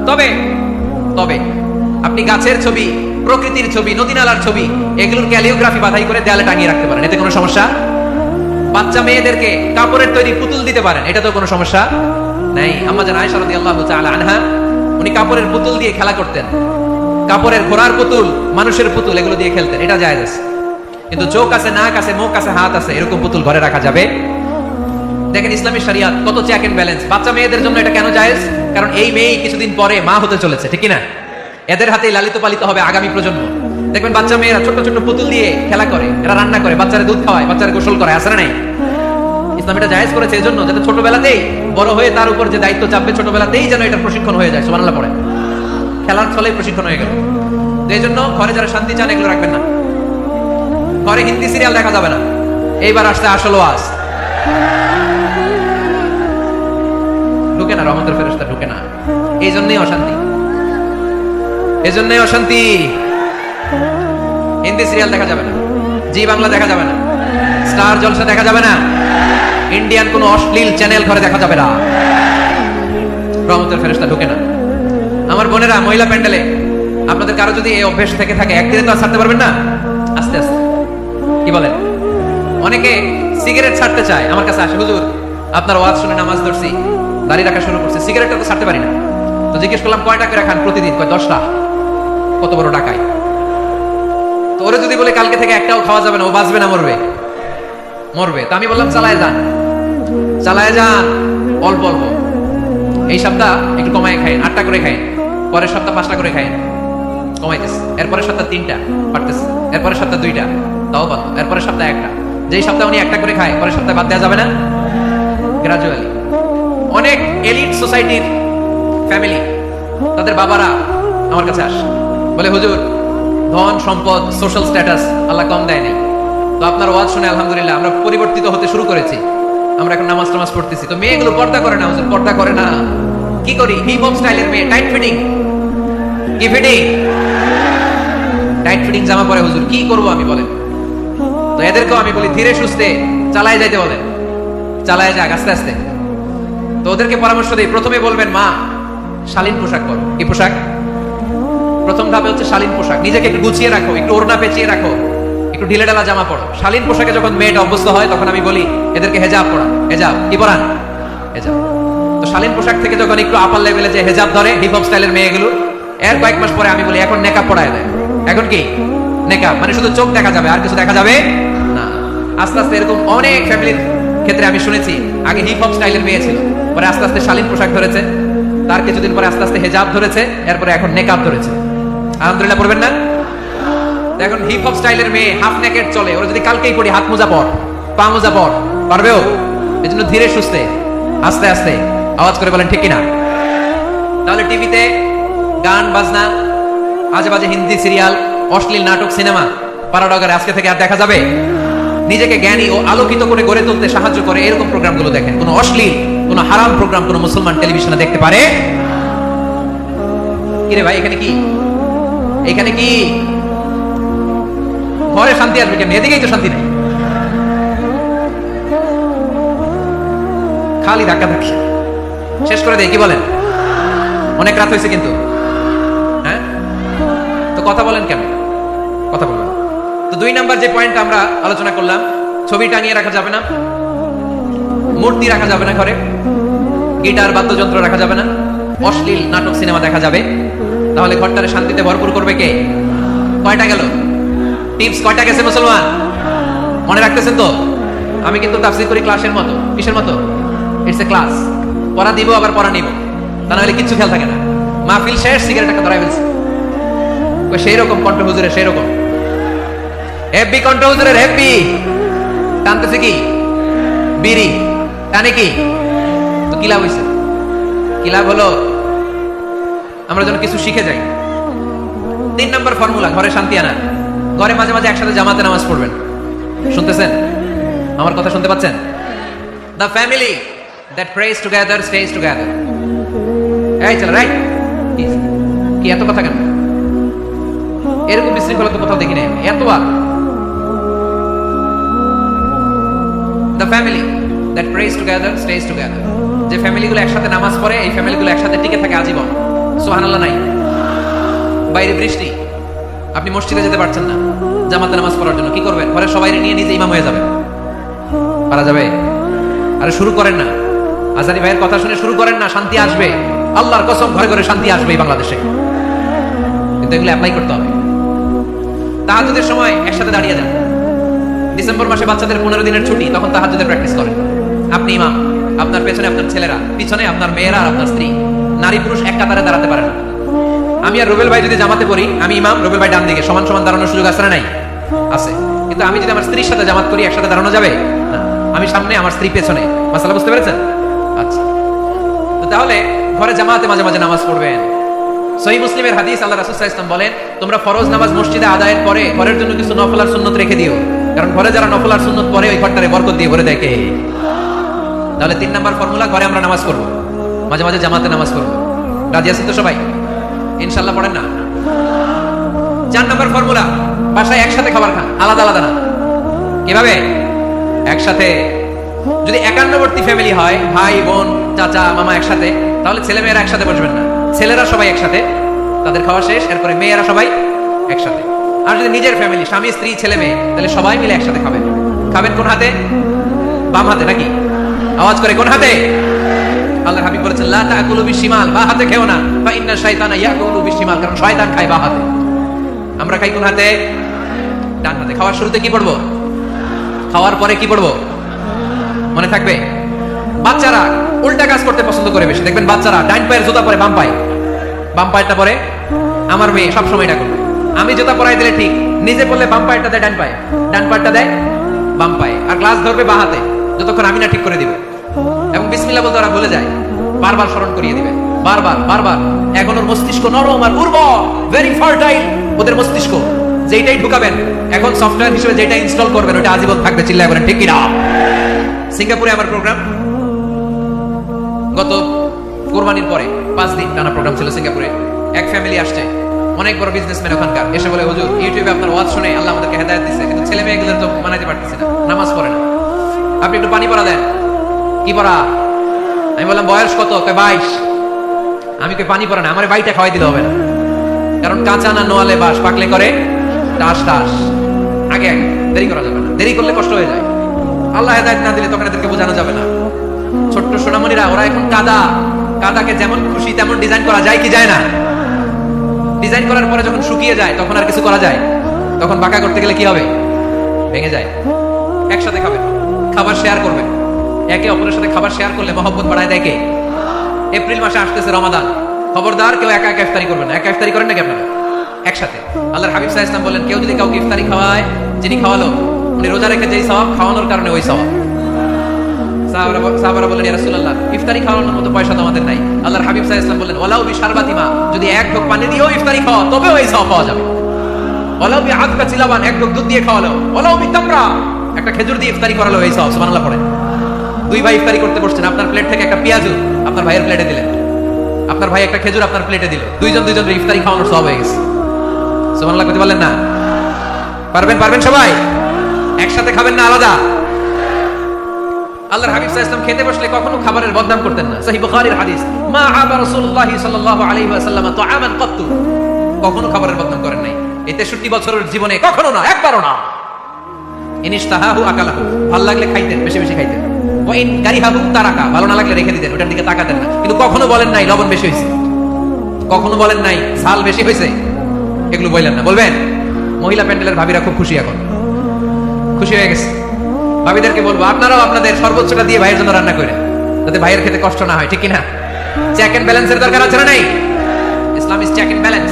তবে তবে আপনি গাছের ছবি, প্রকৃতির ছবি, নদী নালার ছবি এগুলোর ক্যালিওগ্রাফি বাধাই করে দেয়ালে টাঙিয়ে রাখতে পারেন, এতে কোনো সমস্যা? বাচ্চা মেয়েদেরকে কাপড়ের তৈরি পুতুল দিতে পারেন, এটা তো কোনো সমস্যা নাই। আম্মা জান আয়েশা রাদিয়াল্লাহু তাআলা আনহা উনি কাপড়ের পুতুল দিয়ে খেলা করতেন, কাপড়ের ঘোড়ার পুতুল, মানুষের পুতুল এগুলো দিয়ে খেলতেন, এটা জায়েজ আছে। কিন্তু চোখ আছে, নাক আছে, মুখ আছে, হাত আছে, এরকম পুতুল ঘরে রাখা যাবে? দেখেন ইসলামী শরিয়াত কত চেক এন্ড ব্যালেন্স। বাচ্চা মেয়েদের জন্য এটা কেন জায়েজ? কারণ এই মেয়েই কিছুদিন পরে মা হতে চলেছে, ঠিক না? এদের হাতেই লালিত পালিত হবে আগামী প্রজন্ম। দেখবেন বাচ্চা মেয়েরা ছোট ছোট পুতুল দিয়ে খেলা করে, এরা রান্না করে, বাচ্চারা দুধ খাওয়ায়, বাচ্চারা গোসল করে, আসে না নাই? ইসলাম এটা জায়েজ করেছে এজন্য যাতে ছোটবেলাতেই বড় হয়ে তার উপর যে দায়িত্ব চাপবে ছোটবেলাতেই যেন এটা প্রশিক্ষণ হয়ে যায়। সুবহানাল্লাহ পড়ে, খেলার ছলে প্রশিক্ষণ হয়ে গেল। এই জন্য ঘরে যারা শান্তি চান এগুলো রাখবেন না। ঘরে হিন্দি সিরিয়াল দেখা যাবে না। এইবার আসছে আসল ওয়াজ। ঢুকে না, রহমতের ফেরেশতা ঢুকে না। এই জন্যই অশান্তি, এই জন্যই অশান্তি। হিন্দি সিরিয়াল দেখা যাবে না, জি বাংলা দেখা যাবে না, স্টার জলসা দেখা যাবে না, ইন্ডিয়ান কোন অশ্লীল চ্যানেল ঘরে দেখা যাবে না। রহমতের ফেরেশতা ঢুকে না। আমার বোনেরা মহিলা প্যান্ডেলে আপনাদের কারো যদি এই অভ্যাস থেকে থাকে, একদিনে তো আর ছাড়তে পারবেন না, আস্তে আস্তে। কি বলেন? অনেকে সিগারেট ছাড়তে চায়, আমার কাছে আসে, হুজুর আপনার ওয়াজ শুনে নামাজ ধরছি, দাঁড়িয়ে রাখা শুরু করছে, সিগারেটটা তো ছাড়তে পারি না। তো জিজ্ঞেস করলাম কয়টা করে খান প্রতিদিন? কয় 10টা। কত বড় ডাকাই! তো ওরে যদি বলে কালকে থেকে একটাও খাওয়া যাবে না, ও বাঁচবে না মরবে? মরবে। তো আমি বললাম চালায় যান, চালায় যান, অল্প অল্প। এই সপ্তাহ একটু কমায় খাই, 8টা করে খাই, পরের সপ্তাহ 5টা করে খাই, কমাইতেছে। এরপরের সপ্তাহ 3টা পারতেছে, এরপরের সপ্তাহ 2টা, তাও ভালো। এরপরের সপ্তাহ 1টা। যেই সপ্তাহ উনি 1টা করে খায়, পরের সপ্তাহে বাদ দেওয়া যাবে না? গ্রাজুয়ালি। অনেক এলিট সোসাইটির ফ্যামিলি, তাদের বাবারা আমার কাছে আসে, বলে হুজুর ধন সম্পদ সোশ্যাল স্ট্যাটাস আল্লাহ কম দেয় নাই, তো আপনার ওয়াজ শুনে আলহামদুলিল্লাহ আমরা পরিবর্তিত হতে শুরু করেছি, আমরা এখন নামাজ টামাজ পড়তেছি। তো মেয়েগুলো পর্দা করে না হুজুর, পর্দা করে না। কি করি? হিপ হপ স্টাইলের মেয়ে, টাইট ফিটিং। কি ফিটিং? টাইট ফিটিং জামা পরে হুজুর, কি করব আমি বলেন? তো এদেরকেও আমি বলি ধীরে সুস্থে চালায় যাইতে বলেন, চালায় যাক আস্তে আস্তে। তো ওদেরকে পরামর্শ দেই, প্রথমে বলবেন মা শালীন পোশাক পরো। কি পোশাক? প্রথম ধাপে হচ্ছে শালীন পোশাক। নিজেকে একটু গুছিয়ে রাখো, একটু ওড়না পেঁচিয়ে রাখো, একটু ঢিলে ঢালা জামা পরো। শালীন পোশাকে যখন মেয়েটা অভ্যস্ত হয় তখন আমি বলি এদেরকে হেজাব পরান। হেজাব কি পরান? হেজাব। তো শালীন পোশাক থেকে যখন একটু আপার লেভেলে যে হেজাব ধরে হিপ হপ স্টাইলের মেয়েগুলো, এর কয়েক মাস পরে আমি বলি এখন নেকাব পরায় দেয়। এখন কি নেকাব? মানে শুধু চোখ দেখা যাবে, আর কিছু দেখা যাবে না। আস্তে আস্তে এরকম অনেক ফ্যামিলির ক্ষেত্রে আমি শুনেছি, আগে হিপ হপ স্টাইলের মেয়ে ছিল, পরে আস্তে আস্তে শালীন পোশাক ধরেছে, তার কিছুদিন পরে আস্তে আস্তে হেজাব ধরেছে, এরপরে এখন নেকাব ধরেছে। আলহামদুলিল্লাহ পড়বেন না? এখন হিপ হপ স্টাইলের মেয়ে হাফ নেকেড চলে, ওরা যদি কালকেই পড়ি হাত মোজা পর, পা মোজা পর, পারবেও? এই জন্য ধীরে সুস্থে আস্তে আস্তে আওয়াজ করে বলেন ঠিক কিনা? তাহলে টিভিতে গান বাজনা, আজে বাজে হিন্দি সিরিয়াল, অশ্লীল নাটক, সিনেমা পাড়াডগারে আজকে থেকে আর দেখা যাবে? নিজেকে জ্ঞানী ও আলোকিত করে গড়ে তুলতে সাহায্য করে এরকম প্রোগ্রামগুলো দেখেন। কোন অশ্লীল, কোন হারাম প্রোগ্রাম কোন মুসলমান টেলিভিশনে দেখতে পারে? কিরে ভাই এখানে কি? এখানে কি? ঘরে শান্তি আসবে কেন? এদিকেই তো শান্তি নেই, খালি ধাক্কা ধাক্কি। শেষ করে দেয়, কি বলেন? অনেক রাত হয়েছে কিন্তু, হ্যাঁ? তো কথা বলেন কেন? কথা বলবেন। তো 2 নাম্বার যে পয়েন্ট আমরা আলোচনা করলাম, ছবি টাঙিয়ে রাখা যাবে না, মূর্তি রাখা যাবে না ঘরে, গিটার বাদ্যযন্ত্র রাখা যাবে না, অশ্লীল নাটক সিনেমা দেখা যাবে। তাহলে ঘরটারে শান্তিতে ভরপুর করবে কে? কয়টা গেল? টিপস কয়টা গেছে মুসলমান? মনে রাখতেছেন তো? আমি কিন্তু তাফসীর করি ক্লাসের মতো। কিসের মতো? It's a class. পড়া দিব আবার পড়া নিব, তা নাহলে কিচ্ছু খেয়াল থাকে না। মাহফিল শেষ, সিগারেট একটা ধরাই ফেলছে। সেই রকম কণ্ঠ হুজুরের, সেই রকম হেভি কণ্ঠ হুজুরের, হেভি। টানতেছে কি? বিড়ি। টানে কি? তো কি লাভ হয়েছে? কি লাভ হলো? আমরা যেন কিছু শিখে যাই। 3 নাম্বার ফর্মুলা ঘরে শান্তি আনা। ঘরে মাঝে মাঝে একসাথে জামাতে নামাজ পড়বেন। শুনতেছেন? আমার কথা শুনতে পাচ্ছেন? The family that prays together stays together. এই চল রাইট। কি এত কথা কেন? এরকম বিশৃঙ্খলা তো কোথাও দেখি নাই এতবার। The family that prays together stays together. যে ফ্যামিলিগুলো একসাথে নামাজ পড়ে, এই ফ্যামিলিগুলো একসাথে টিকে থাকে আজীবন। সুবহানাল্লাহ নাই। বাইরে বৃষ্টি, আপনি মসজিদে যেতে পারছেন না জামাতে নামাজ পড়ার জন্য, কি করবেন? ঘরে সবাই নিয়ে নিজে ইমাম হয়ে যাবেন, পারা যাবে? আরে শুরু করেন না, আজারি ভাইয়ের কথা শুনে শুরু করেন না, শান্তি আসবে, আল্লাহর কসম ঘরে ঘরে শান্তি আসবে এই বাংলাদেশে। কিন্তু এগুলো অ্যাপ্লাই করতে হবে। তাহাজ্জুদের সময় একসাথে দাঁড়িয়ে যান। ডিসেম্বর মাসে বাচ্চাদের 15 দিনের ছুটি, তখন তাহাজ্জুদের প্র্যাকটিস করেন। আপনি ইমাম, আপনার পেছনে আপনার ছেলেরা, পিছনে আপনার মেয়েরা আর আপনার স্ত্রী। নারী পুরুষ এক কাতারে দাঁড়াতে পারে না। আমি আর রুবেল ভাই যদি জামাতে করি, আমি ইমাম, রুবেল ভাই ডান দিকে, সমান সমান দাঁড়ানোর সুযোগ আছে না নাই? আছে। কিন্তু আমি যদি আমার স্ত্রীর সাথে জামাত করি, একসাথে দাঁড়ানো যাবে না। আমি সামনে, আমার স্ত্রী পেছনে। মাসালা বুঝতে পেরেছেন? আচ্ছা, তো তাহলে ঘরে জামাতে মাঝে মাঝে নামাজ পড়বেন। সহিহ মুসলিমের হাদিস, আল্লাহ রাসূল সাল্লাল্লাহু আলাইহি ওয়াসাল্লাম বলেন, তোমরা ফরজ নামাজ মসজিদে আদায়ের পরে ঘরের জন্য কিছু নফল আর সুন্নত রেখে দিও, কারণ ঘরে যারা নফল আর সুন্নত পড়ে ওই ঘরটারে বরকত দিয়ে ভরে দেয় কে? তাহলে 3 নাম্বার ফর্মুলা, ঘরে আমরা নামাজ পড়বো, মাঝে মাঝে জামাতে নামাজ পড়বো। রাজি আছেন তো সবাই? ইনশাআল্লাহ পড়েন না? 4 নাম্বার ফর্মুলা, বাসায় একসাথে খাবার খান, আলাদা আলাদা না। কিভাবে? একসাথে। যদি একান্নবর্তী ফ্যামিলি হয়, ভাই বোন চাচা মামা একসাথে, তাহলে ছেলে মেয়েরা একসাথে বসবেন না। ছেলেরা সবাই একসাথে, তাদের খাওয়া শেষ, এরপরে মেয়েরা সবাই একসাথে। আর যদি নিজের ফ্যামিলি, স্বামী স্ত্রী ছেলে মেয়ে, তাহলে সবাই মিলে একসাথে খাবেন। খাবেন কোন হাতে? বাম হাতে নাকি? আওয়াজ করে কোন হাতে? আল্লাহর হাবিব বলেছেন, লা তাকুলু বিশিমাল, বা হাতে খেও না, ফা ইন্না শাইতানা ইয়াকুলু বিশিমাল, কারণ শয়তান খায় বা হাতে। আমরা খাই কোন হাতে? ডান হাতে। খাওয়ার শুরুতে কি পড়বো? খাওয়ার পরে কি পড়বো? মনে থাকবে? বাচ্চারা উল্টা কাজ করতে পছন্দ করে বেশি, দেখবেন বাচ্চারা ডান পায়ের জুতা পরে বাম পায়ে, বাম পায়েরটা পরে। আমার মেয়ে সব সময় এটা করবে, আমি জুতা পরাই দিলে ঠিক, নিজে বললে বাম পায়েরটা দেয় ডান পায়ে, ডান পায়েরটা দেয় বাম পায়ে, আর গ্লাস ধরবে বা হাতে, যতক্ষণ আমি না ঠিক করে দিবে। এবং বিসমিল্লাহ বলতে ওরা ভুলে যায়, বারবার স্মরণ করিয়ে দিবে, বারবার বারবার। এখন ওর মস্তিষ্ক নরম আর উর্বর, ভেরি ফার্টাইল ওদের মস্তিষ্ক। যেটাই ঢুকাবেন, এখন সফটওয়্যার হিসেবে যেটা ইনস্টল করবেন, ওটা আজীবন থাকবে। চিল্লায় বলেন ঠিক কিনা? সিঙ্গাপুরে আমার প্রোগ্রাম, গত কোরবানির পরে 5 দিন টানা প্রোগ্রাম ছিল সিঙ্গাপুরে। এক ফ্যামিলি আসছে, অনেক বড় বিজনেসম্যান ওখানকার, এসে বলে, হুজুর ইউটিউবে আপনার ওয়াজ শুনে আল্লাহ আমাদেরকে হেদায়েত দিয়েছে, কিন্তু ছেলে মেয়েগুলোর তো মানাইতে পারতেছি না, নামাজ পড়ে না, আপনি একটু পানি পড়া দেন। কি পড়া? আমি বললাম বয়স কত? 22। আমি কই পানি পড়া না, আমার বাইটা খাওয়াই দিলে হবে না, কারণ কাঁচা না নোয়ালে বাস, পাকলে করে টাস টাস। আগে আগে, দেরি করা যাবে না, দেরি করলে কষ্ট হয়ে যায়। আল্লাহ হেদায়েত না দিলে তখন এদেরকে বোঝানো যাবে না। ছোট্ট সোনামণিরা, ওরা এখন কাদাকে যেমন খুশি তেমন ডিজাইন করা যায় কি যায় না? ডিজাইন করার পরে যখন শুকিয়ে যায়, তখন আর কিছু করা যায়? তখন বাঁকা করতে গেলে কি হবে? ভেঙে যায়। একসাথে খাবেন, খাবার শেয়ার করবেন। একে অপরের সাথে খাবার শেয়ার করলে মহব্বত বাড়ায় দেয় কে? এপ্রিল মাসে আসতেছে রমাদান, খবরদার কেউ একা একা ইফতারি করবেন না। একা ইফতারি করেন নাকি আপনারা? একসাথে। আল্লাহর হাবিব সাল্লাল্লাহু আলাইহি ওয়াসাল্লাম বলেন, কেউ যদি কাউকে ইফতারি খাওয়ায়, যিনি খাওয়ালো উনি রোজা রেখে যেই সওয়াব, খাওয়ানোর কারণে ওই সওয়াব। সাহাবারা বললেন, ইয়া রাসূলুল্লাহ, ইফতারি খাওয়ানোর মতো পয়সা তো আমাদের নাই। আল্লাহর হাবিব সাল্লাল্লাহু আলাইহি ওয়াসাল্লাম বললেন, ওয়ালাউ বিশারবাতিমা, যদি এক ঢোক পানি দিয়েও ইফতারি খাওয়া, তবেও এই সওয়াব পাওয়া যাবে। ওয়ালাউ বিআদকা চিলাবান, এক ঢোক দুধ দিয়ে খাওয়ালো। ওয়ালাউ বিতামরা, একটা খেজুর দিয়ে ইফতারি করালো, এই সওয়াব। সুবহানাল্লাহ পড়েন। 2 ভাই ইফতারি করতে বসছেন, আপনার প্লেট থেকে একটা পেঁয়াজু আপনার ভাইয়ের প্লেটে দিলেন, আপনার ভাই একটা খেজুর আপনার প্লেটে দিল, দুইজন ইফতারি খাওয়ানোর সওয়াব হয়ে গেছে। সুবহানাল্লাহ কইতে পারলেন না? পারবেন সবাই? একসাথে খাবেন না আলাদা? আল্লাহর হাবিব সাল্লাল্লাহু আলাইহি ওয়াসাল্লাম খেতে বসলে কখনো খাবারের বদনাম করতেন না। সহিহ বুখারীর হাদিস, মা আবা রাসূলুল্লাহ সাল্লাল্লাহু আলাইহি ওয়াসাল্লাম তুআমান কাত্তু, কখনো খাবারের বদনাম করেন নাই। এই 63 বছরের জীবনে কখনো না, একবারও না। ইনিশতাহাহু আকালাহু, ভালো লাগলে খাইতেন, বেশি বেশি খাইতেন। ওয়া ইন কারিহাহু তারাকা, ভালো না লাগলে রেখে দিতেন, ওটার দিকে তাকাতেন না। কিন্তু কখনো বলেন নাই লবণ বেশি হয়েছে, কখনো বলেন নাই ঝাল বেশি হয়েছে, এগুলো বললেন না। বলবেন? মহিলা প্যান্ডেলের ভাবিরা খুব খুশি, এখন খুশি হয়ে গেছে। ভাবিদেরকে বলবো, আপনারাও আপনাদের সর্বোচ্চটা দিয়ে ভাইয়ের জন্য রান্না করেন, যাতে ভাইয়ের খেতে কষ্ট না হয়, ঠিক কিনা? চেক এন্ড ব্যালেন্সের দরকার আছে না নাই? Islam is check and balance,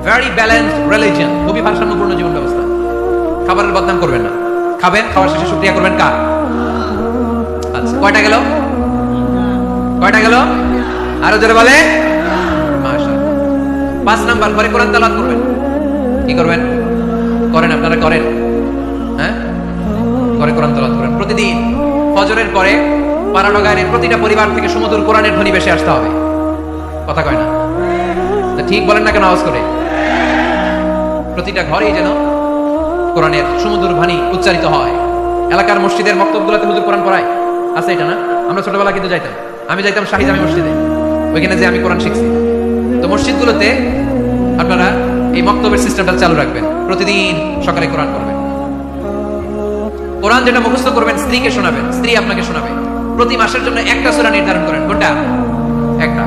very balanced religion, খুবই ভারসাম্যপূর্ণ জীবন ব্যবস্থা। খাবারের বদনাম করবেন না, খাবেন, খাওয়ার শেষে শুকরিয়া করবেন কার? আচ্ছা, কয়টা গেল? আরো জোরে বলে মাশাআল্লাহ। 5 নাম্বার, পরে কোরআন তেলাওয়াত করবেন। কি করবেন? করেন, আপনারা করেন? হ্যাঁ, করে কোরআন তেলাওয়াত করেন প্রতিদিন। ফজরের পরে পাড়ানগারের প্রতিটা পরিবার থেকে সুমধুর কোরআনের ধ্বনি ভেসে আসতে হবে। কথা কয় না? ঠিক বলেন না কেন আওয়াজ করে? প্রতিটা ঘরেই যেন কোরআনের সুমধুর বাণী উচ্চারিত হয়। এলাকার মসজিদের মক্তবগুলোতে হুজুর কোরআন পড়ায়, আছে এটা না? আমরা ছোটবেলা কিন্তু যাইতাম, আমি যাইতাম শাহী জামি মসজিদে, ওইখানে যে আমি কোরআন শিখছি। তো মসজিদগুলোতে আপনারা এই মক্তবের সিস্টেমটা চালু রাখবেন, প্রতিদিন সকালে কোরআন করবেন। কোরআন যেটা মুখস্থ করবেন স্ত্রীকে শোনাবেন, স্ত্রী আপনাকে শোনাবে। প্রতি মাসের জন্য একটা সূরা নির্ধারণ করেন। কোনটা? একটা।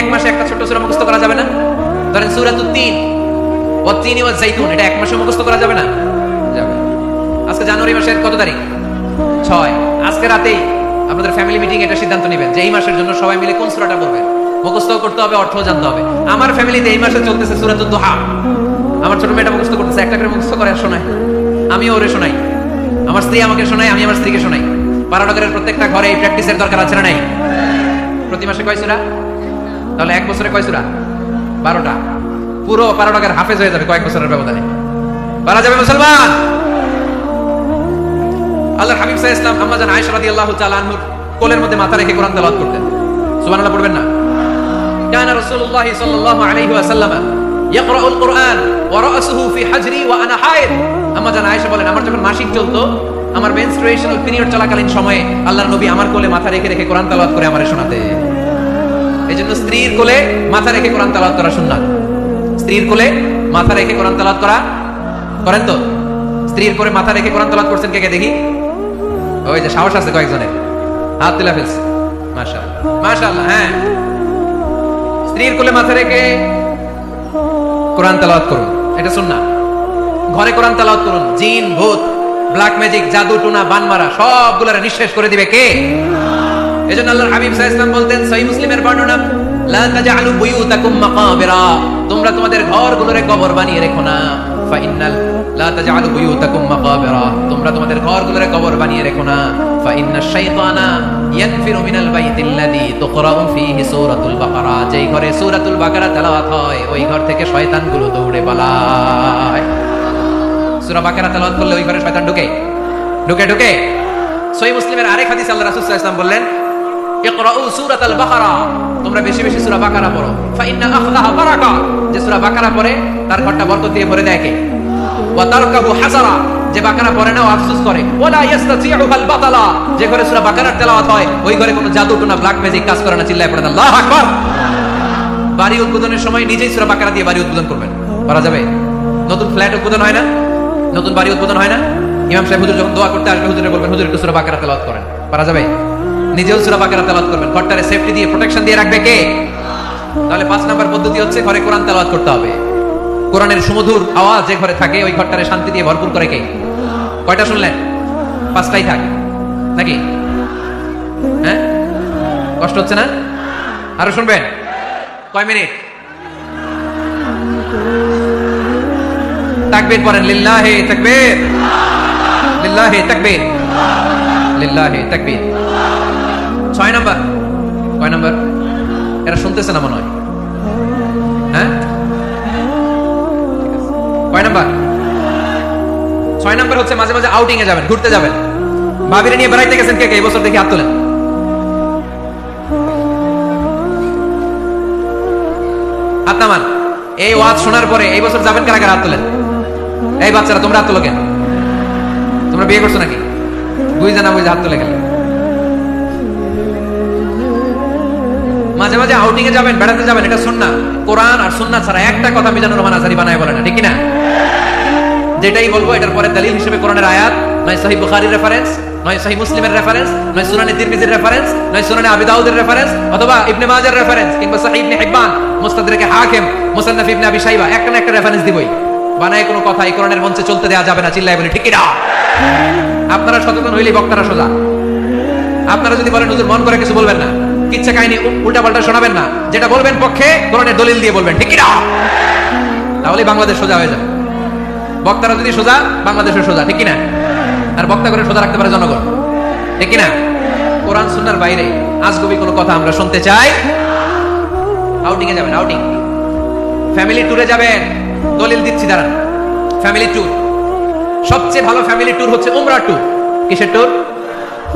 এক মাসে একটা ছোট সূরা মুখস্থ করা যাবে না? ধরেন সূরাতুত তিন, ওয়াত তিনি ওয়াজ যাইতুন, এটা এক মাসে মুখস্থ করা যাবে না? যাবে। আজকে জানুয়ারি মাসের কত তারিখ? 6। আজকে রাতেই আপনাদের ফ্যামিলি মিটিং এটা সিদ্ধান্ত নেবেন যে এই মাসের জন্য সবাই মিলে কোন সূরাটা পড়বেন। মুখস্থ করতে হবে, অর্থও জানতে হবে। আমার ফ্যামিলিতে এই মাসে চলতেছে সূরাতুদ দুহা। আমার ছোট মেয়েটা মুখস্থ করতেছে, একটা করে মুখস্থ করে আর শোনায়। আমিও ওরে শোনাই, আমার স্ত্রী আমাকে শোনায়, আমি আমার স্ত্রীকে শোনাই। পারানগরের প্রত্যেকটা ঘরে এই প্র্যাকটিসের দরকার আছে না নাই? প্রতি মাসে কয় সূরা? তাহলে এক বছরে কয় সূরা? 12টা। পুরো পারানগর হাফেজ হয়ে যাবে কয়েক বছরের ব্যবধানে। পারা যাবে মুসলমান? আল্লাহর হাবিব সাল্লাল্লাহু আলাইহি ওয়াসাল্লাম আম্মা জান আয়েশা রাদিয়াল্লাহু তাআলা আনহুর কোলের মধ্যে মাথা রেখে কোরআন তেলাওয়াত করতেন। সুবহানাল্লাহ পড়বেন না? কানা রাসূলুল্লাহ সাল্লাল্লাহু আলাইহি ওয়াসাল্লাম ইয়াকরাউল কুরআন ওয়া রাসুহু ফি হাজরি ওয়া আনা হায়েদ। আম্মা জান আয়েশা বলেন, আমার যখন মাসিক চলতো, আমার মেনস্ট্রুয়েশনাল পিরিয়ড চলাকালীন সময়ে আল্লাহর নবী আমার কোলে মাথা রেখে রেখে কোরআন তেলাওয়াত করে আমারে শোনাতে। এজন্য স্ত্রীর কোলে মাথা রেখে কোরআন তেলাওয়াত করা সুন্নাত। স্ত্রীর কোলে মাথা রেখে কোরআন তেলাওয়াত করা করেন তো? স্ত্রীর কোলে মাথা রেখে কোরআন তেলাওয়াত করছেন কে কে দেখি? ওই যে সাহস আছে কয়েকজনের, হাত তুলে ফেলছে। মাশাআল্লাহ, মাশাআল্লাহ। হ্যাঁ, স্ত্রীর কোলে মাথা রেখে কোরআন তেলাওয়াত করুন, এটা সুন্নাত। ঘরে কোরআন তেলাওয়াত করুন। জিন, ভূত, ব্ল্যাক ম্যাজিক, জাদু টুনা, বানমারা সবগুলোরে নিঃশেষ করে দিবে কে? এজন্য আল্লাহর হাবিব সাল্লাল্লাহু আলাইহি ওয়াসাল্লাম বলতেন, সহিহ মুসলিমের বর্ণনা, লা তাজআলু বুয়ুতাকুম মাকাবিরা, তোমরা তোমাদের ঘরগুলোরে কবর বানিয়ে রেখো না। ফাইন্নাল লা তাজআলু বুয়ুতাকুম মাকাবিরা, তোমরা তোমাদের ঘরগুলোরে কবর বানিয়ে রেখো না। ফাইন্নাশ শাইতানা ইয়ানফিরু মিনাল বাইতিল্লাযী তুকরাউ ফীহি সূরাতুল বাকারা, যেই ঘরে সূরাতুল বাকারা তেলাওয়াত হয় ওই ঘর থেকে শয়তানগুলো দৌড়ে পালায়। সূরা বাকারা তেলাওয়াত করলে ওই ঘরে শয়তান ঢুকে ঢুকে ঢুকে। সহিহ মুসলিমের আরেক হাদিস আল্লাহ রাসূল সাল্লাল্লাহু আলাইহি ওয়াসাল্লাম বললেন, ইকরাউ সূরাতাল বাকারা, তোমরা বেশি বেশি সূরা বাকারা পড়ো। ফাইন্না আখযাহা বারাকা, যে সূরা বাকারা পড়ে তার ঘরটা বরকত দিয়ে ভরে দেয় কে? ওয়া তারকাহু হাসারা, যে বাকারা পড়ে না ও আফসোস করে। ওয়ালা ইস্তাতিউল বাতালা, যে ঘরে সূরা বাকারার তেলাওয়াত হয় ওই ঘরে কোনো জাদু টুনা ব্ল্যাক ম্যাজিক কাজ করে না। চিল্লায় পড়েন আল্লাহু আকবার। বাড়ি উদ্বোধনের সময় নিজেই সূরা বাকারা দিয়ে বাড়ি উদ্বোধন করবেন, পারা যাবে? নতুন ফ্ল্যাট উদ্বোধন হয় না, নতুন বাড়ি উদ্বোধন হয় না, ইমাম সাহেব হুজুর যখন দোয়া করতে আসবে হুজুরে বলবেন, হুজুর একটু সূরা বাকারা তেলাওয়াত করেন, পারা যাবে? নিজেও সূরা বাকারা তেলাওয়াত করবেন। ঘরটারে সেফটি দিয়ে প্রোটেকশন দিয়ে রাখবে কে? তাহলে 5 নাম্বার পদ্ধতি হচ্ছে ঘরে কোরআন তেলাওয়াত করতে হবে। কোরআনের সুমধুর আওয়াজ যে ঘরে থাকে ওই ঘরটারে শান্তি দিয়ে ভরপুর করে কে? কয়টা শুনলেন? 5টাই থাকে নাকি? হ্যাঁ, কষ্ট হচ্ছে না? আরো শুনবেন? কয় মিনিট? তাকবীর পড়েন, লিল্লাহি তাকবীর, লিল্লাহি তাকবীর, লিল্লাহি তাকবীর। 6 নাম্বার। কয় নাম্বার? এরা শুনতেছে না মনে হয়। হ্যাঁ, কয় নাম্বার? 6 নাম্বার হচ্ছে মাঝে মাঝে আউটিং এ যাবেন, ঘুরতে যাবেন। ভাবিরে নিয়ে বেড়াইতে গেছেন কে কে এই বছর? দেখি হাত তোলেন। হাত নামান। এই ওয়াজ শোনার পরে এই বছর যাবেন কারা কারা? হাত তোলেন। এই বাচ্চারা তোমরা হাত তোলো কেন? তোমরা বিয়ে করছো নাকি? বুঝে না বুঝে হাত তোলে গেলে। মাঝে মাঝে আউটিং এ যাবেন, বেড়াতে যাবেন, এটা সুন্নাহ। কোরআন আর সুন্নাহ ছাড়া একটা কথা মিজানুর রহমান আজহারী বানায় বলে না, ঠিক কি না? যেটাই বলবো এটার পরে দলিল হিসেবে কোরআনের আয়াত, নয় সহিহ বুখারীর রেফারেন্স, নয় সহিহ মুসলিমের রেফারেন্স, নয় সুনানে তিরমিজির রেফারেন্স, নয় সুনানে আবি দাউদের রেফারেন্স, অথবা ইবনে মাজার রেফারেন্স, কিংবা সহিহ ইবনে হিব্বান, মুস্তাদরাকে হাকিম, মুসান্নাফ ইবনে আবি শাইবা, একটা না একটা রেফারেন্স দিবই। বানায় কোনো কথা এই কোরআনের মঞ্চে চলতে দেওয়া যাবে না। চিল্লায় বলি ঠিক কি না? আপনারা সচেতন হইলেই বক্তারা সোজা। আপনারা যদি বলেন হুজুর মন করে কিছু বলবেন না, কিচ্ছা কাহিনী উল্টা পাল্টা শোনাবেন না, যেটা বলবেন পক্ষে কোরআনের দলিল দিয়ে বলবেন, ঠিক কি না? তাহলে বাংলাদেশ সোজা হয়ে যাবে। বক্তারা যদি সোজা, বাংলাদেশের সোজা, ঠিক কি না? আর বক্তা করে সোজা রাখতে পারে জনগণ, ঠিক কি না? কোরআন সুন্নাহর বাইরে আজগবি কোনো কথা আমরা শুনতে চাই? আউটিং এ যাবেন, আউটিং, ফ্যামিলি ট্যুরে যাবেন, দলিল দিচ্ছি দাঁড়ান। ফ্যামিলি ট্যুর, সবচেয়ে ভালো ফ্যামিলি ট্যুর হচ্ছে উমরা ট্যুর। কিসের ট্যুর?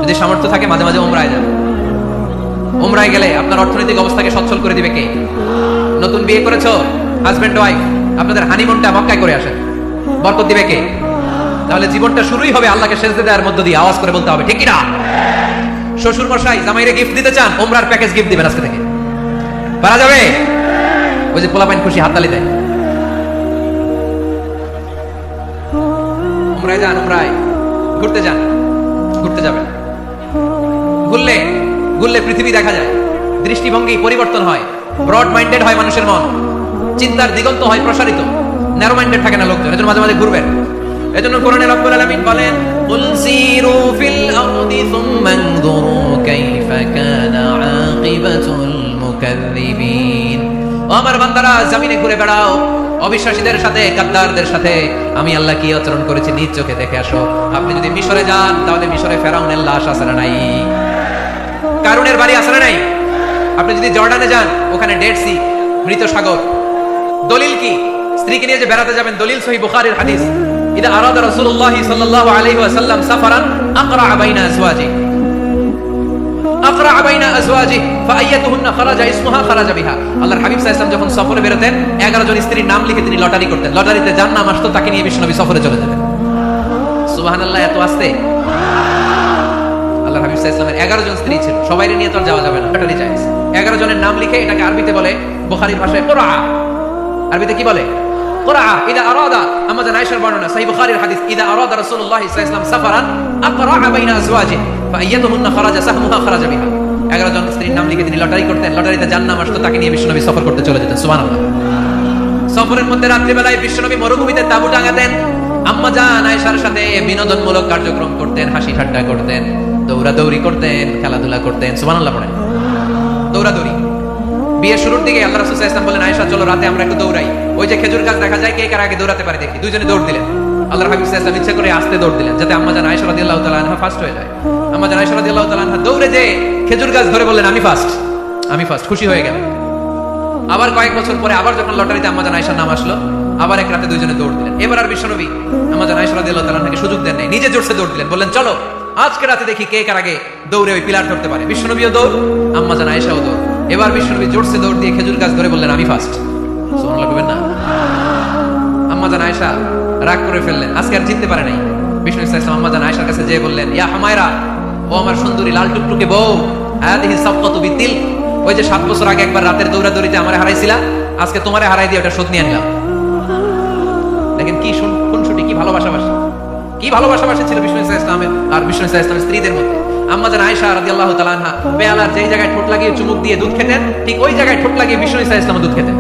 যদি সামর্থ্য থাকে মাঝে মাঝে উমরায় যান। উমরায় গেলে আপনার অর্থনৈতিক অবস্থাকে সচ্ছল করে দিবে কে? নতুন বিয়ে করেছো, হাজবেন্ড ওয়াইফ, আপনাদের হানিমুনটা মক্কায় করে আসেন, বরকত দিবে কে? তাহলে জীবনটা শুরুই হবে আল্লাহকে সেজদা দেওয়ার মধ্য দিয়ে। আওয়াজ করে বলতে হবে, ঠিক কি না? শ্বশুর মশাই জামাইরে গিফট দিতে চান, উমরার প্যাকেজ গিফট দিবেন আজকে থেকে, পারা যাবে? ওই যে পোলাপাইন খুশি হাততালি দেয়। উমরায় যান, উমরায় ঘুরতে যান, ঘুরতে যাবেন। ঘুরলে পৃথিবী দেখা যায়, দৃষ্টিভঙ্গি পরিবর্তন হয়, ব্রড মাইন্ডেড হয় মানুষের মন, চিন্তার দিগন্ত হয় প্রসারিত, ন্যারো মাইন্ডেড থাকে না লোকজন। এজন্য মাঝে মাঝে ঘুরবেন। এজন্য কোরআনে রব্বুল আলামিন বলেন, কুল সিরু ফিল আরদি সুম্মা আনজুরু কাইফা কানা আকিবাতুল মুকাজ্জিবিন। ও আমার বান্দারা, জমিনে ঘুরে বেড়াও, অবিশ্বাসীদের সাথে, গাদ্দারদের সাথে আমি আল্লাহ কি আচরণ করেছি নিজ চোখে দেখে আসো। আপনি যদি মিশরে যান, তাহলে মিশরে ফেরাউনের লাশ আছে না নাই? কারুনের বাড়ি আছে না নাই? আপনি যদি জর্ডানে যান, ওখানে ডেড সি, মৃত সাগর। দলিল কি? স্ত্রীকে নিয়ে যে বেড়াতে যাবেন, দলিল সহিহ বুখারীর হাদিস, ইদা আরাদা রাসূলুল্লাহ সাল্লাল্লাহু আলাইহি ওয়াসাল্লাম সাফারান আকরা বাইনা আজওয়াজি, আকরা বাইনা আজওয়াজি ফাআইয়াতুহুন্না খারাজা ইসমুহা খারাজা বিহা। আল্লাহর হাবিব সাল্লাল্লাহু আলাইহি ওয়াসাল্লাম যখন সফরে বেরোতেন, 11 জন স্ত্রীর নাম লিখে তিনি লটারি করতেন। লটারিতে যার নাম আসতো তাকে নিয়ে বিশ্বনবী সফরে চলে যেতেন। সুবহানাল্লাহ, এত আস্তে। আল্লাহর হাবিব সাল্লাল্লাহু আলাইহি ওয়াসাল্লামের 11 জন স্ত্রী ছিল, সবাইরে নিয়ে তো যাওয়া যাবে না, লটারি জায়েজ। 11 জনের নাম লিখে, এটাকে আরবিতে বলে, বুখারীর ভাষায় কুরআ, আরবিতে কি বলে? কুরআ। ইদা আরাদা, আমাদের আয়েশার বর্ণনা, সহিহ বুখারীর হাদিস, ইদা আরাদা রাসূলুল্লাহ সাল্লাল্লাহু আলাইহি ওয়াসাল্লাম সাফারান আকরা বাইনা আজওয়াজি ফাআইয়াতুহুন্না খারাজা সাহমুহা খারাজা বিহা। 11 জন স্ত্রীর নাম লিখে তিনি লটারি করতেন, লটারিতে যার নাম আসতো তাকে নিয়ে বিশ্বনবী সফর করতে চলে যেতেন। সুবহানাল্লাহ। সফরের মধ্যে রাত্রিবেলায় বিশ্বনবী মরুভূমিতে তাঁবু টাঙাতেন, আম্মা জান আয়েশার সাথে বিনোদনমূলক কার্যক্রম করতেন, হাসি ঠাট্টা করতেন, দৌড়াদৌড়ি করতেন, খেলাধুলা করতেন। সুবহানাল্লাহ পড়েন। দৌড়াদৌড়ি। বিয়ের শুরুর দিকে আল্লাহ রাসূল সাল্লাল্লাহু আলাইহি ওয়াসাল্লাম বললেন, আয়েশা চলো রাতে আমরা একটু দৌড়াই। ওই যে খেজুর গাছ দেখা যায়, কে কার আগে দৌড়াতে পারে দেখি। দুইজনে দৌড় দিলেন। আল্লাহর হাবিব সাল্লাল্লাহু আলাইহি ওয়াসাল্লাম ইচ্ছা করে আস্তে দৌড় দিলেন, যাতে আম্মা জান আয়েশা রাদিয়াল্লাহু তাআলা আনহা ফার্স্ট হয়ে যায়। আম্মা জান আয়েশা রাদিয়াল্লাহু তাআলা আনহা দৌড়ে যে খেজুর গাছ ধরে বললেন, আমি ফার্স্ট, আমি ফার্স্ট, খুশি হয়ে গেলেন। আবার কয়েক বছর পরে আবার যখন লটারিতে আম্মা জান আয়েশার নাম আসলো, আবার এক রাতে দুইজনে দৌড় দিলেন। এবার আর বিশ্বনবী আম্মা জান আয়েশা রাদিয়াল্লাহু তাআলা আনহাকে সুযোগ দেন নাই, নিজে জোরসে দৌড় দিলেন। বললেন, চলো আজকে রাতে দেখি কে কার আগে দৌড়ে ওই পিলার ধরতে পারে। বিশ্বনবীও দৌড়, আম্মা জান আয়েশাও দৌড়। এবার বিশ্বনবী জোরসে দৌড় দিয়ে খেজুর গাছ ধরে বললেন, আমি ফার্স্ট। সুবহানাল্লাহ বলবেন না? আম্মা জান আয়েশা রাগ করে ফেললেন, আজকে আর জিততে পারে নাই। বিষ্ণু সাল্লাল্লাহু আলাইহি ওয়াসাল্লাম আম্মা জান আয়েশার কাছে যেয়ে বললেন, ইয়া হুমায়রা, ও আমার সুন্দরী লাল টুকটুকে বউ, হাদিহি সাবকাতু বিতিল, ওই যে 7 বছর আগে একবার রাতের দৌড়াদৌড়িতে আমারে হারাইছিলা, আজকে তোমারে হারাই দিয়ে ওটা শোধ নিয়ে আনলাম। দেখেন কি খুনসুটি, কি ভালোবাসাবাসি, কি ভালোবাসাবাসি ছিল বিষ্ণু সাল্লাল্লাহু আলাইহি ওয়াসাল্লামের আর বিষ্ণু সাল্লাল্লাহু আলাইহি ওয়াসাল্লামের স্ত্রীদের মধ্যে। আম্মা জান আয়েশা রাদিয়াল্লাহু তাআলা আনহা পেয়ালার যেই জায়গায় ঠোঁট লাগিয়ে চুমুক দিয়ে দুধ খেতেন, ঠিক ওই জায়গায় ঠোঁট লাগিয়ে বিষ্ণু সাল্লাল্লাহু আলাইহি ওয়াসাল্লাম দুধ খেতেন।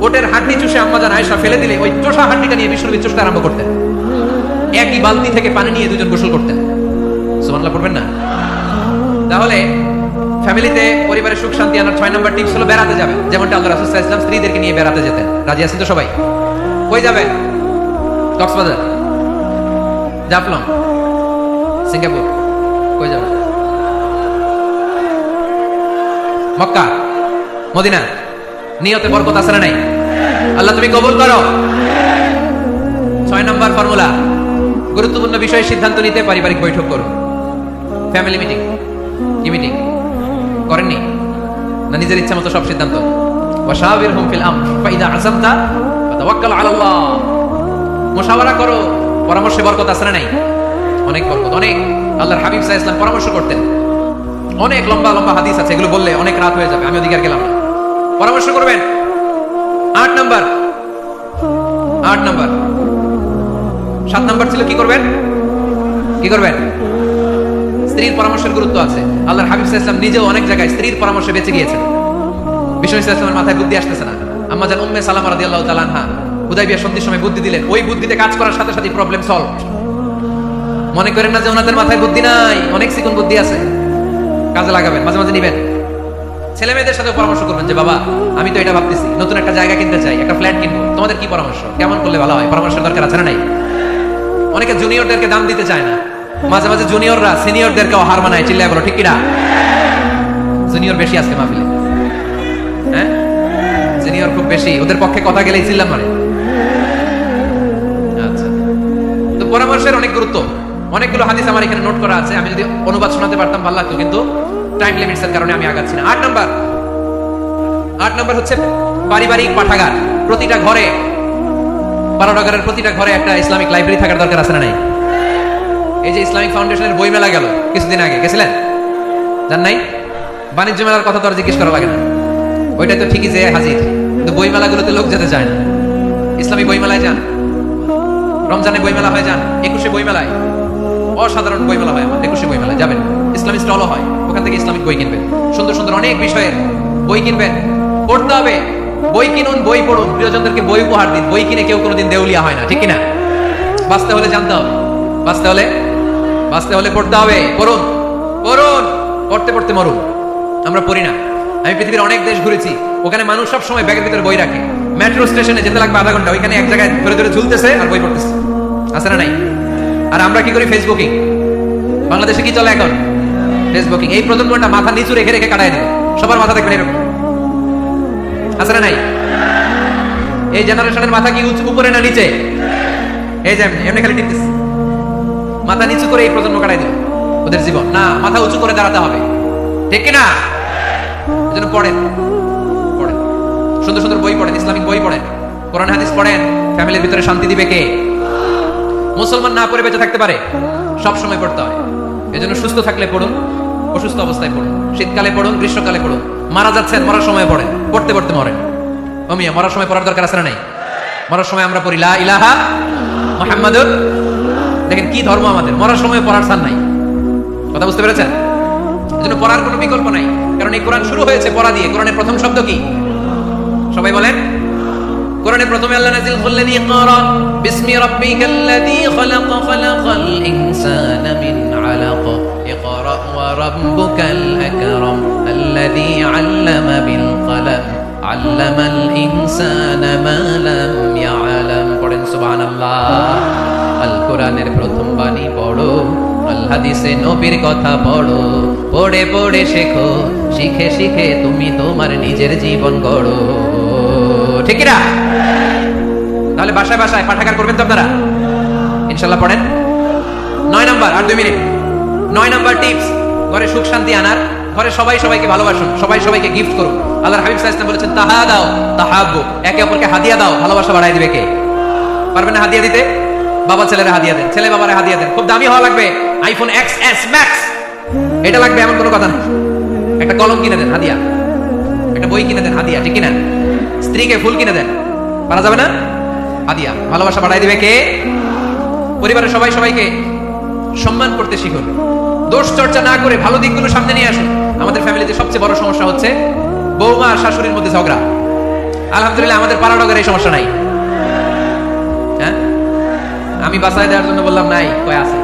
ওটের হাড্ডি চুষে আম্মা জান আয়েশা ফেলে দিলে ওই চোষা হাড্ডিটা নিয়ে বিষ্ণু চুষতে আরম্ভ করতেন। একই বালতি থেকে পানি নিয়ে দুজন গোসল করতেন। সুবহানাল্লাহ পড়বেন না? তাহলে ফ্যামিলিতে, পরিবারের সুখ শান্তি আনার 6 নম্বর টিপস হলো বেড়াতে যাবেন। যেমনটা আল্লাহ রাসূল সাল্লাল্লাহু আলাইহি ওয়াসাল্লাম স্ত্রীদেরকে নিয়ে বেড়াতে যেতেন। রাজি আছেন তো সবাই? কই যাবেন? কক্সবাজার, জাফলং, সিঙ্গাপুর, কই যাবেন? মক্কা, মদিনা। নিয়তে বরকত আছে না নাই? আল্লাহ তুমি কবুল করো। 6 নম্বর ফর্মুলা, গুরুত্বপূর্ণ বিষয়ে সিদ্ধান্ত নিতে পারিবারিক বৈঠক করুন। Family meeting. কি মিটিং করেননি? না নিজের ইচ্ছা মতো সব সিদ্ধান্ত? ওয়াশাবিরহুম ফিল আমর ফাইদা আযামতা ফাতাওয়াক্কাল আলাল্লাহ। মুশাওয়ারা করো, পরামর্শে বরকত আছে না নাই? অনেক বরকত, অনেক। আল্লাহর হাবিব সাল্লাল্লাহু আলাইহি ওয়াসাল্লাম পরামর্শ করতেন। অনেক লম্বা লম্বা হাদিস আছে, এগুলো বললে অনেক রাত হয়ে যাবে, আমি ওদিকে আর গেলাম না। পরামর্শ করবেন। 8 নাম্বার, 7 নাম্বার ছিল কি করবেন? কি করবেন? স্ত্রীর পরামর্শের গুরুত্ব আছে। আল্লাহর হাবিব সাল্লাল্লাহু আলাইহি ওয়াসাল্লাম নিজেও অনেক জায়গায় স্ত্রীর পরামর্শে বেঁচে গিয়েছেন। বিষ্ণু সাল্লাল্লাহু আলাইহি ওয়াসাল্লামের মাথায় বুদ্ধি আসতেছে না, আম্মা জান উম্মে সালামা রাদিয়াল্লাহু তাআলা আনহা হুদায়বিয়া সন্ধির সময় বুদ্ধি দিলেন। ওই বুদ্ধিতে কাজ করার সাথে সাথে প্রবলেম সলভ। মনে করেন না যে ওনাদের মাথায় বুদ্ধি নাই, অনেক সিকুন বুদ্ধি আছে, কাজে লাগাবেন, মাঝে মাঝে নিবেন। ছেলে মেয়েদের সাথে পরামর্শ করবেন যে বাবা, আমি তো এটা ভাবতেছি, নতুন একটা জায়গা কিনতে চাই, একটা ফ্ল্যাট কিনবো, তোমাদের কি পরামর্শ, কেমন করলে ভালো হয়? পরামর্শের দরকার আছে না নাই? অনেকে জুনিয়রদেরকে দাম দিতে চায় না, মাঝে মাঝে জুনিয়ররা সিনিয়রদেরকেও হার মানায়। চিল্লায় বলো ঠিক কিনা? জুনিয়র বেশি আজকে মাহফিলে, হ্যাঁ সিনিয়র খুব বেশি, ওদের পক্ষে কথা গেলেই চিল্লা মারে। আচ্ছা, তো পরামর্শের অনেক গুরুত্ব। অনেকগুলো হাদিস আমার এখানে নোট করা আছে, আমি যদি অনুবাদ শোনাতে পারতাম ভালো লাগতো, কিন্তু টাইম লিমিটস এর কারণে আমি আগাচ্ছি না। 8 নাম্বার হচ্ছে পারিবারিক পাঠাগার। প্রতিটা ঘরে, পাঠাগারের প্রতিটা ঘরে একটা ইসলামিক লাইব্রেরি থাকার দরকার আছে না নাই? এই যে ইসলামিক ফাউন্ডেশনের বই মেলা গেল কিছুদিন আগে, গেছিলেন? জান নাই? বাণিজ্য মেলার কথা তো আর জিজ্ঞেস করা লাগে না। ওইটা তো ঠিকই যে হাজির, কিন্তু বইমেলাগুলোতে লোক যেতে চায় না। ইসলামী বইমেলায় যান, রমজানে বইমেলা হয় যান, 21শে বইমেলায় অসাধারণ বইমেলা হয় আমার, 21শে বইমেলায় যাবেন, ইসলামিক স্টলও হয়, ওখান থেকে ইসলামিক বই কিনবেন, সুন্দর সুন্দর অনেক বিষয়ের বই কিনবেন, পড়তে হবে। বই কিনুন, বই পড়ুন, প্রিয়জনদেরকে বই উপহার দিন। বই কিনে কেউ কোনোদিন দেউলিয়া হয় না, ঠিক কিনা? বাঁচতে হলে জানতে হবে, বাঁচতে হলে পড়তে হবে। পড়ুন পড়ুন, পড়তে পড়তে মরুন। আমরা পড়ি না। আমি পৃথিবীর অনেক দেশ ঘুরেছি, ওখানে মানুষ সব সময় ব্যাগের ভিতরে বই রাখে। মেট্রো স্টেশনে যেতে লাগবে আধা ঘন্টা, ওইখানে এক জায়গায় ধরে ধরে ঝুলতেছে আর বই পড়তেছে, আছে না নাই? আর আমরা কি করি? ফেসবুকিং। বাংলাদেশে কি চলে এখন? ফেসবুকিং। এই প্রজন্মটা মাথা নিচু রেখে রেখে কাটায় দিবে, সবার মাথা দেখবেন এরকম, আছে না নাই? এই জেনারেশনের মাথা কি উপরে না নিচে? এই যে এমনি খালি টিপতেছে, মাথা নিচু করে এই প্রজন্ম কাটাই দিবে ওদের জীবন। না, মাথা উঁচু করে দাঁড়াতে হবে, ঠিক কিনা? এজন্য পড়েন, পড়েন, সুন্দর সুন্দর বই পড়েন, ইসলামিক বই পড়েন, কোরআন হাদিস পড়েন। ফ্যামিলির ভিতরে শান্তি দিবে কে? মুসলমান না পড়ে বেঁচে থাকতে পারে? সব সময় পড়তে হয়। এজন্য সুস্থ থাকলে পড়ুন, অসুস্থ অবস্থায় পড়ুন, শীতকালে পড়ুন, গ্রীষ্মকালে পড়ুন। মারা যাচ্ছেন, মরার সময় পড়েন, পড়তে পড়তে মরেন। ওমিয়া, মরার সময় পড়ার দরকার আছে না নাই? মরার সময় আমরা পড়ি লা ইলাহা মুহাম্মাদুর। দেখেন কি ধর্ম আমাদের, মরার সময় পড়ার স্থান নাই। কথা বুঝতে পেরেছেন? এজন্য পড়ার কোনো বিকল্প নাই, কারণ এই কোরআন শুরু হয়েছে পড়া দিয়ে। কোরআনের প্রথম শব্দ কি? সবাই বলেন। কোরআনে প্রথমে আল্লাহ নাযিল করলেন ইকরা বিসমি রাব্বিকাল্লাযী খালাক খালাকাল ইনসানা মিন আলাক ইকরা ওয়া রাব্বুকাল আকরাম আল্লাযী আল্লামা বিল কলম আল্লামাল ইনসানা মা লাম ইয়ালাম। পড়েন সুবহানাল্লাহ। আল কোরআনের প্রথম বাণী পড়ো, আল হাদিসে নবীর কথা পড়ো, পড়ে পড়ে শেখো, শিখে শিখে তুমি তোমার নিজের জীবন গড়ো, ঠিক না? তাহলে বাসায় বাসায় পাঠাগার করবেন তো আপনারা, ইনশাল্লাহ। পড়েন। 9 নাম্বার, আর 2 মিনিট। 9 নাম্বার টিপস, ঘরে সুখ শান্তি আনার, ঘরে সবাই সবাইকে ভালোবাসুন, সবাই সবাইকে গিফট করুন। আল্লাহর হাবিব সাল্লাল্লাহু আলাইহি ওয়াসাল্লাম বলেছেন তাহাদাও তাহাব্বু, একে অপরকে হাদিয়া দাও, ভালোবাসা বাড়ায় দিবে কে? পারবেন না হাদিয়া দিতে? বাবা ছেলেরা হাদিয়া দেন, ছেলে বাবারে হাদিয়া দেন। খুব দামি হওয়া লাগবে, আইফোন XS Max এটা লাগবে এমন কোনো কথা না। একটা কলম কিনে দেন হাদিয়া, একটা বই কিনে দেন হাদিয়া, ঠিক কিনা? স্ত্রীকে ফুল কিনে দেন, পারা যাবে না? হাদিয়া। ভালোবাসা বাড়ায় দিবে কে? পরিবারের সবাই সবাইকে সম্মান করতে শিখুন, দোষ চর্চা না করে ভালো দিকগুলো সামনে নিয়ে আসুন। আমাদের ফ্যামিলিতে সবচেয়ে বড় সমস্যা হচ্ছে বৌমা আর শাশুড়ির মধ্যে ঝগড়া। আলহামদুলিল্লাহ আমাদের পাড়াডগের এই সমস্যা নাই। হ্যাঁ, আমি বাসায় দেওয়ার জন্য বললাম নাই, কয় আছে।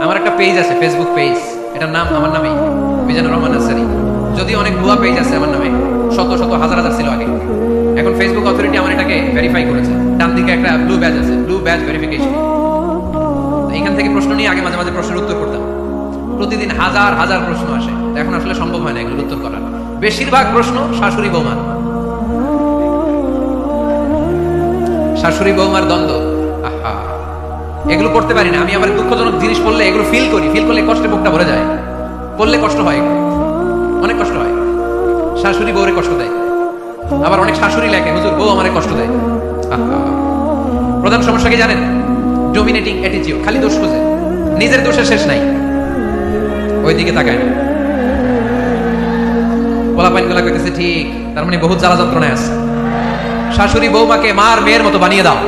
আমার একটা পেজ আছে, ফেসবুক পেজ, এটার নাম আমার নামেই, মিজানুর রহমান আনসারী। যদি অনেক ভুয়া পেজ আছে আমার নামে, শত শত হাজার হাজার ছিল আগে। এখন ফেসবুক অথরিটি আমার এটাকে ভেরিফাই করেছে। ডান দিকে একটা ব্লু ব্যাজ আছে, ব্লু ব্যাজ ভেরিফিকেশন। এখান থেকে প্রশ্ন নিয়ে আগে মাঝে মাঝে প্রশ্নের উত্তর করতাম। প্রতিদিন হাজার হাজার প্রশ্ন আসে, এখন আসলে সম্ভব হয় না এগুলোর উত্তর করা। বেশিরভাগ প্রশ্ন শাশুড়ি বৌমা, শাশুড়ি বৌমার দ্বন্দ্ব। আহা, এগুলো করতে পারি না আমি। আবার দুঃখজনক জিনিস পড়লে এগুলো ফিল করলে কষ্টে বুকটা ভরে যায়। পড়লে কষ্ট হয়, অনেক কষ্ট হয়। শাশুড়ি বউরে কষ্ট দেয়, আবার অনেক শাশুড়ি লেখে হুজুর বউ আমারে কষ্ট দেয়। আহা, প্রধান সমস্যা কি জানেন? ডমিনেটিং অ্যাটিটিউড, খালি দোষ খোঁজে, নিজের দোষের শেষ নাই, ওইদিকে তাকায় না। পোলাপাইন গুলা কইতেছে ঠিক, তার মানে বহুত জ্বালা যন্ত্রণায় আছে। শাশুড়ি বৌমাকে মার মেয়ের মতো বানিয়ে দাও।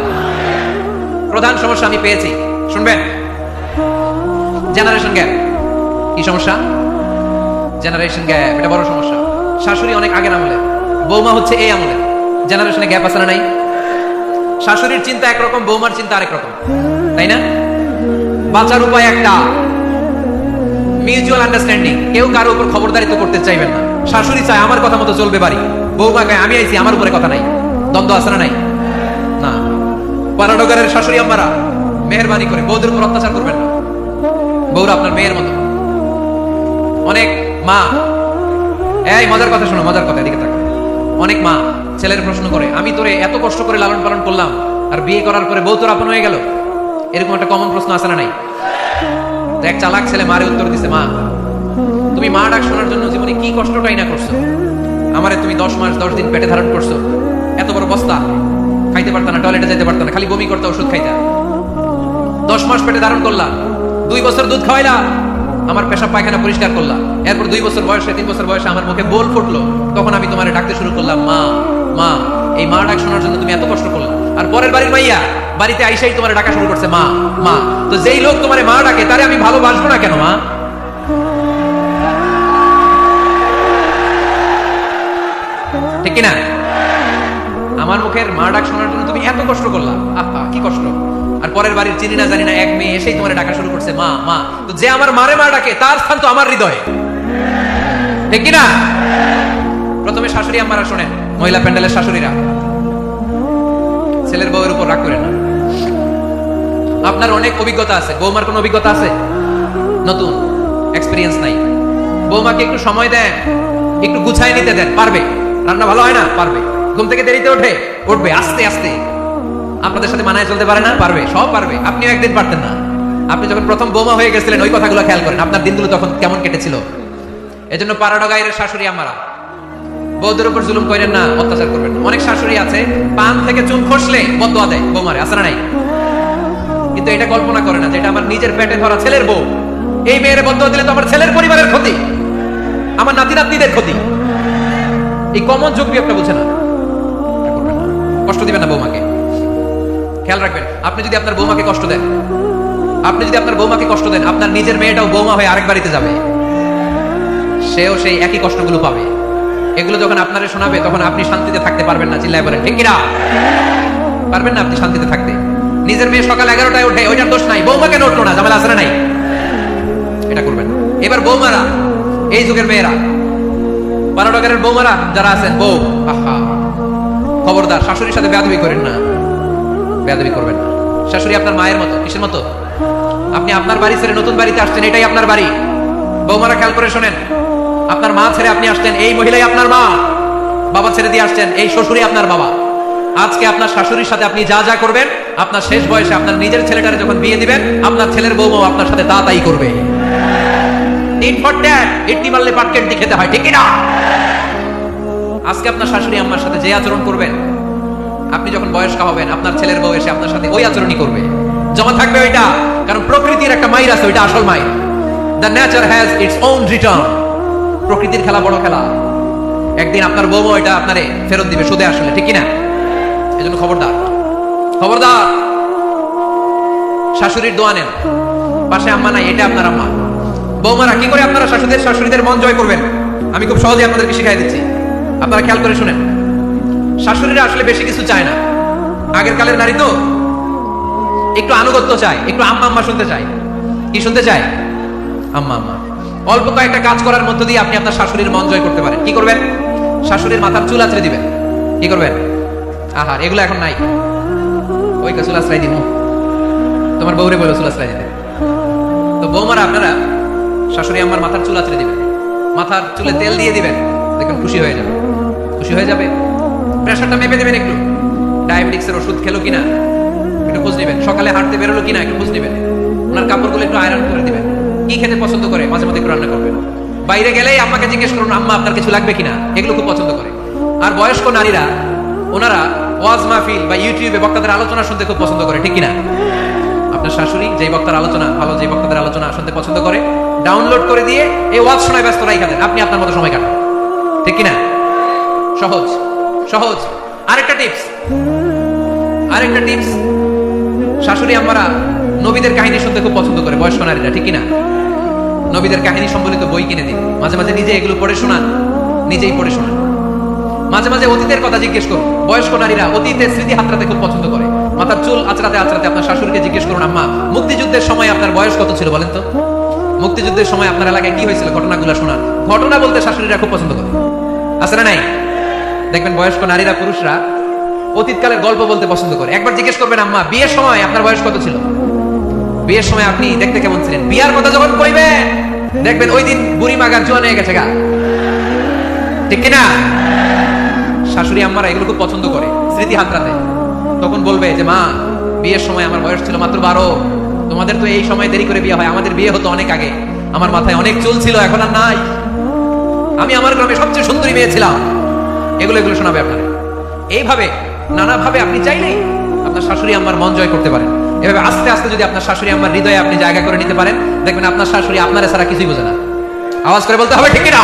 প্রধান সমস্যা আমি পেয়েছি, শুনবেন। Generation gap. কি সমস্যা? জেনারেশন গ্যাপ, এটা বড় সমস্যা। শাশুড়ি অনেক আগের আমলে, বৌমা হচ্ছে এই আমলে। জেনারেশনে গ্যাপ আছে না নাই? শাশুড়ির চিন্তা একরকম, বৌমার চিন্তা আরেক রকম, তাই না? বাঁচার উপায় একটা, মিউচুয়াল আন্ডারস্ট্যান্ডিং। কেউ কারো উপর খবরদারিত্ব করতে চাইবেন না। শাশুড়ি চায় আমার কথা মতো চলবে বাড়ি, বৌমা কয় আমি আইছি আমার উপরে কথা নাই। দ্বন্দ্ব আছে না নাই? না। পানাডগারের শাশুড়ি আম্মারা মেহেরবানি করে বউদের উপর অত্যাচার করবেন না। বউরা আপনার মেয়ের মতো। অনেক মা, এই মজার কথা শোনো, মজার কথা, এদিকে তাকাও। অনেক মা ছেলের প্রশ্ন করে আমি তোরে এত কষ্ট করে লালন পালন করলাম, আর বিয়ে করার পরে বউ তোর আপন হয়ে গেল। এরকম একটা কমন প্রশ্ন আছে না নাই? এক চালাক ছেলে মারে উত্তর দিছে, মা তুমি মা ডাক শোনার জন্য জীবনে কি কষ্টটাই না করছো। আমারে তুমি 10 মাস 10 দিন পেটে ধারণ করছো, এত বড় বস্তা, খাইতে পারতা না, টয়লেটে যেতে পারতা না, খালি বমি করতে, ওষুধ খাইতা। 10 মাস পেটে ধারণ করলা, 2 বছর দুধ খাওয়াইলা, আমার পেশাব পায়খানা পরিষ্কার করলা, এরপর 2 বছর বয়সে 3 বছর বয়সে আমার মুখে বোল ফুটলো, তখন আমি তোমারে ডাকতে শুরু করলাম মা মা। এই মা ডাক শোনার জন্য তুমি এত কষ্ট করলা, আর পরের বাড়ির মাইয়া বাড়িতে আইসাই তোমার ডাকা শুরু করছে মা মা। তো যেই লোক তোমারে মা ডাকে তারে আমি ভালোবাসবো না কেন মা? ঠিক কিনা? আমার মুখের মা ডাক শোনার জন্য তুমি এত কষ্ট করলা, আহা কি কষ্ট। আর পরের বাড়ির চিনি না জানি না এক মেয়ে এসেই তোমার ডাকা শুরু করছে মা মা। তো যে আমার মারে মা ডাকে তার স্থান তো আমার হৃদয়ে, ঠিক কিনা? প্রথমে শাশুড়ি আম্মারা শোনেন, মহিলা প্যান্ডেলের শাশুড়িরা, ছেলের বউয়ের উপর রাগ করে না। আপনার অনেক অভিজ্ঞতা আছে, বৌমার কোনো অভিজ্ঞতা আছে? নতুন এক্সপেরিয়েন্স নাই। বৌমাকে একটু সময় দেন, একটু গুছাই নিতে দেন, পারবে। রান্না ভালো হয় না, পারবে। ঘুম থেকে দেরিতে উঠবে আস্তে আস্তে। আপনাদের সাথে মানায় চলতে পারে না, পারবে, সব পারবে। আপনিও একদিন পারতেন না। আপনি যখন প্রথম বৌমা হয়ে গেছিলেন ওই কথাগুলো খেয়াল করেন, আপনার দিনগুলো তখন কেমন কেটেছিল। এজন্য পাড়াডো গায়ের শাশুড়ি আমারা বৌদের উপর জুলুম করেন না, অত্যাচার করবেন না। অনেক শাশুড়ি আছে পান থেকে চুন খসলে বদদোয়া দেয় বৌমারে, আছে না নাই? কিন্তু এটা কল্পনা করে না যে এটা আমার নিজের পেটে ধরা ছেলের বউ। এই মেয়ের বদদোয়া দিলে তো আমার ছেলের পরিবারের ক্ষতি, আমার নাতি নাতনিদের ক্ষতি। এই কমন যোগ বিয়োগটা বুঝে না। কষ্ট দিবেন না বৌমাকে, খেয়াল রাখবেন। আপনি যদি আপনার বৌমাকে কষ্ট দেন, আপনার নিজের মেয়েটাও বৌমা হয়ে আরেক বাড়িতে যাবে, সেও সেই একই কষ্টগুলো পাবে। এগুলো যখন আপনারে শোনাবে তখন আপনি শান্তিতে থাকতে পারবেন না। চিল্লায় বলেন ঠিক কিনা? পারবেন না আপনি শান্তিতে থাকতে। নিজের মেয়ে সকাল 11টায় ওঠে, ওইটার দোষ নাই, বৌমা কেন উঠলো না, ঝামেলা আছে না নাই? এটা করবেন। এবার বৌমারা, এই যুগের মেয়েরা, পাড়াডোগারের বৌমারা যারা আছেন, বউ আহা খবরদার শাশুড়ির সাথে বেয়াদবি করেন না, বেয়াদবি করবেন না। শাশুড়ি আপনার মায়ের মতো। কিসের মতো? আপনি আপনার বাড়ি ছেড়ে নতুন বাড়িতে আসছেন, এটাই আপনার বাড়ি। বৌমারা খেয়াল করে শোনেন, আপনার মা ছেড়ে আপনি আসছেন, এই মহিলাই আপনার মা। বাবা ছেড়ে দিয়ে আসছেন, এই শ্বশুরই আপনার বাবা। আজকে আপনার শাশুড়ির সাথে আপনি যা যা করবেন, আপনার শেষ বয়সে আপনার নিজের ছেলেটারে যখন বিয়ে দিবেন, আপনার ছেলের বৌমাও আপনার সাথে তা তাই করবে। ইডলি মারলে পাটকেন্টি খেতে হয়, ঠিক কিনা? আজকে আপনার শাশুড়ি আম্মার সাথে যে আচরণ করবেন, আপনি যখন বয়স্ক হবেন আপনার ছেলের বউ এসে আপনার সাথে ওই আচরণই করবে। জমা থাকবে ওইটা, কারণ প্রকৃতির একটা মাইর আছে, ওইটা আসল মাইর। The nature has its own return. প্রকৃতির খেলা বড় খেলা, একদিন আপনার বৌমা ওইটা আপনারে ফেরত দিবে সুদে আসলে, ঠিক কিনা? এজন্য খবরদার, খবরদার। শাশুড়ির দোয়া নেন, পাশে আম্মা নাই, এটা আপনার আম্মা। বৌমারা কি করে আপনারা শাশুড়িদের মন জয় করবেন, আমি খুব সহজে আপনাদেরকে শিখাই দিচ্ছি। আপনারা খেয়াল করে শুনেন। শাশুড়িরা আসলে বেশি কিছু চায় না। আগের কালের নারী তো একটু আনুগত্য চায়, একটু আম্মা আম্মা শুনতে চায়। কি শুনতে চায়? আম্মা আম্মা। অল্প কয়েকটা কাজ করার মধ্য দিয়ে আপনি আপনার শাশুড়ির মন জয় করতে পারেন। কি করবেন? শাশুড়ির মাথার চুল আঁচড়ে দিবেন। কি করবেন? আহার, এগুলো এখন নাই। ওই চুল আশ্রয় দিব, তোমার বউরে বলো চুল আশ্রয় দিতে। তো বৌমারা আপনারা শাশুড়ি আম্মার মাথার চুল আঁচড়ে দিবেন, মাথার চুলে তেল দিয়ে দিবেন, দেখবেন খুশি হয়ে যাবে। খুশি হয়ে যাবে। প্রেশারটা মেপে দেবেন, একটু ডায়াবেটিক্সের ওষুধ খেলো কিনা একটু খোঁজ নেবেন, সকালে হাঁটতে বেরোলো কিনা একটু খোঁজ নেবেন, ওনার কাপড়গুলো একটু আয়রন করে দিবেন। কি খেতে পছন্দ করে মাঝে মধ্যে একটু রান্না করবেন। বাইরে গেলেই আম্মাকে জিজ্ঞেস করুন আম্মা আপনার কিছু লাগবে কিনা, এগুলো খুব পছন্দ করে। আর বয়স্ক নারীরা, ওনারা ওয়াজ মাহফিল বা ইউটিউবে বক্তাদের আলোচনা শুনতে খুব পছন্দ করে, ঠিক কিনা? আপনার শাশুড়ি যেই বক্তার আলোচনা, ভালো যে বক্তাদের আলোচনা শুনতে পছন্দ করে, ডাউনলোড করে দিয়ে এই ওয়াজ শোনায় ব্যস্ত রাখা দেন, আপনি আপনার মতো সময় কাটান, ঠিক কিনা? সহজ সহজ। আরেকটা টিপস, শাশুড়ি আম্মারা নবীদের কাহিনী শুনতে খুব পছন্দ করে, বয়স্ক নারীরা, ঠিক কিনা? নবীদের কাহিনী সম্বলিত বই কিনে দিন, মাঝে মাঝে নিজে এগুলো পড়ে শোনান, নিজেই পড়ে শোনান। মাঝে মাঝে অতীতের কথা জিজ্ঞেস করুন। বয়স্ক নারীরা অতীতের স্মৃতি হাতড়াতে খুব পছন্দ করে। মাথার চুল আঁচড়াতে আঁচড়াতে আপনার শাশুড়িকে জিজ্ঞেস করুন আম্মা মুক্তিযুদ্ধের সময় আপনার বয়স কত ছিল বলেন তো? মুক্তিযুদ্ধের সময় আপনার এলাকায় কি হয়েছিল, ঘটনাগুলো শোনান। ঘটনা বলতে শাশুড়িরা খুব পছন্দ করে, আছে না নাই? দেখবেন বয়স্ক নারীরা, পুরুষরা অতীতকালের গল্প বলতে পছন্দ করে। একবার জিজ্ঞেস করবেন আম্মা বিয়ের সময় আপনার বয়স কত ছিল, বিয়ের সময় আপনি দেখতে কেমন ছিলেন। বিয়ার কথা যখন কইবেন দেখবেন ওই দিন বুড়ি মাগার জোয়ান হয়ে গেছে গা, ঠিক কিনা? শাশুড়ি আম্মারা এগুলো খুব পছন্দ করে স্মৃতি হাতড়াতে। তখন বলবে যে মা বিয়ের সময় আমার বয়স ছিল মাত্র 12, তোমাদের তো এই সময় দেরি করে বিয়ে হয়, আমাদের বিয়ে হতো অনেক আগে, আমার মাথায় অনেক চুল ছিল এখন আর নাই, আমি আমার গ্রামে সবচেয়ে সুন্দরী মেয়ে ছিলাম। এগুলো শোনাবে আপনার। এইভাবে নানাভাবে আপনি চাইলেই আপনার শাশুড়ি আম্মার মন জয় করতে পারেন। এভাবে আস্তে আস্তে যদি আপনার শাশুড়ি আম্মার হৃদয়ে আপনি জায়গা করে নিতে পারেন, দেখবেন আপনার শাশুড়ি আপনার ছাড়া কিছুই বোঝে না। আওয়াজ করে বলতে হবে ঠিক কিনা?